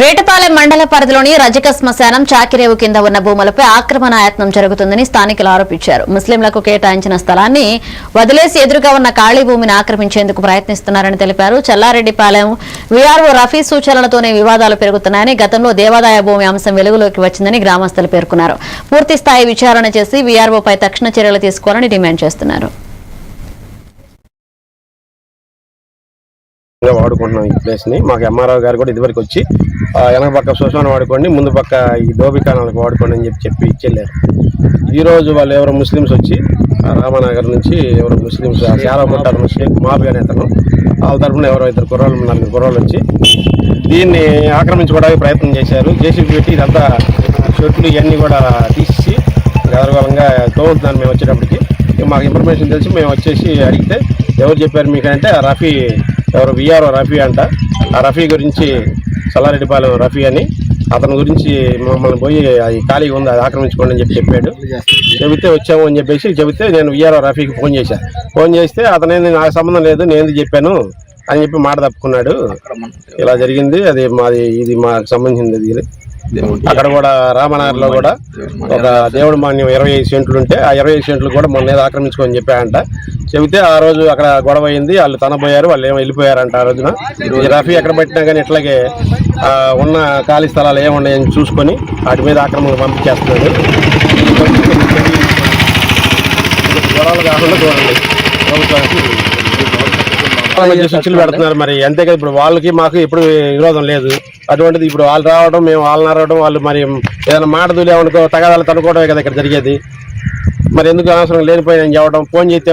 వేటపాలెం మండల పరిధిలోని రజక శ్మశానం చాకిరేవు కింద ఉన్న భూములపై ఆక్రమణయత్నం జరుగుతుందని స్థానికులు ఆరోపించారు. ముస్లింలకు కేటాయించిన స్థలాన్ని వదిలేసి ఎదురుగా ఉన్న ఖాళీ భూమిని ఆక్రమించేందుకు ప్రయత్నిస్తున్నారని తెలిపారు. చల్లారెడ్డిపాలెం వీఆర్ఓ రఫీ సూచనలతోనే వివాదాలు పెరుగుతున్నాయని, గతంలో దేవాదాయ భూమి అంశం వెలుగులోకి వచ్చిందని గ్రామస్తులు పేర్కొన్నారు. పూర్తిస్థాయి విచారణ చేసి వీఆర్ఓపై తక్షణ చర్యలు తీసుకోవాలని డిమాండ్ చేస్తున్నారు. వాడుకుంటున్నాం ఈ ప్లేస్ ని. మాకు ఎంఆర్ఓ గారు కూడా ఇదివరకు వచ్చి వెనక పక్క శ్మశానం వాడుకోండి, ముందు పక్క ఈ దోబికానాలకు వాడుకోండి అని చెప్పి ఇచ్చెళ్ళారు. ఈ రోజు వాళ్ళు ఎవరో ముస్లిమ్స్ వచ్చి రామనగర్ నుంచి ఎవరో ముస్లిమ్స్ శారాపుట్టారు షేక్ మాఫీ అనే అతను, వాళ్ళ తరఫున ఎవరో ఇద్దరు కుర్రాళ్ళు 4 కుర్రాళ్ళు వచ్చి దీన్ని ఆక్రమించుకోవడానికి ప్రయత్నం చేశారు. జేసీబీ పెట్టి ఇదంతా చెట్లు ఇవన్నీ కూడా తీసి గదరగోళంగా తోలుతున్నాను. మేము వచ్చేటప్పటికి మాకు ఇన్ఫర్మేషన్ తెలిసి మేము వచ్చేసి అడిగితే ఎవరు చెప్పారు మీకంటే రఫీ, ఎవరు వీఆర్ఓ రఫీ అంట. ఆ రఫీ గురించి చల్లారెడ్డిపాలెం రఫీ అని అతని గురించి మమ్మల్ని పోయి అది ఖాళీగా ఉంది అది ఆక్రమించుకోండి అని చెప్పాడు. చెబితే వచ్చాము అని చెబితే నేను వీఆర్ఓ రఫీకి ఫోన్ చేస్తే అతనేది నాకు సంబంధం లేదు, నేను చెప్పాను అని చెప్పి మాట తప్పుకున్నాడు. ఇలా జరిగింది. అది మాది, ఇది మాకు సంబంధించింది. అక్కడ కూడా రామనగర్లో కూడా ఒక దేవుడి మాన్యం 25 సెంట్లు ఉంటే ఆ 25 సెంట్లు కూడా మొన్న ఏదో ఆక్రమించుకొని చెప్పాయంట. చెబితే ఆ రోజు అక్కడ గొడవ అయింది, వాళ్ళు తనపోయారు, వాళ్ళు ఏమో వెళ్ళిపోయారంట. ఆ రోజున ఈ రఫీ ఎక్కడ పెట్టినా కానీ ఇట్లాగే ఉన్న ఖాళీ స్థలాలు ఏమున్నాయని చూసుకొని వాటి మీద ఆక్రమణలు పంపించేస్తున్నాడు. గొడవలు కాకుండా చూడండి ప్రభుత్వానికి స్విచ్లు పెడుతున్నారు. మరి అంతేకాదు, ఇప్పుడు వాళ్ళకి మాకు ఎప్పుడు విరోధం లేదు. అటువంటిది ఇప్పుడు వాళ్ళు రావడం, మేము వాళ్ళని రావడం, వాళ్ళు మరి ఏదైనా మాట దూలేమనుకో తగాదాలు తనుకోవడమే కదా ఇక్కడ జరిగేది. మరి ఎందుకు అనవసరం లేనిపోయిన చెప్పడం, ఫోన్ చేస్తే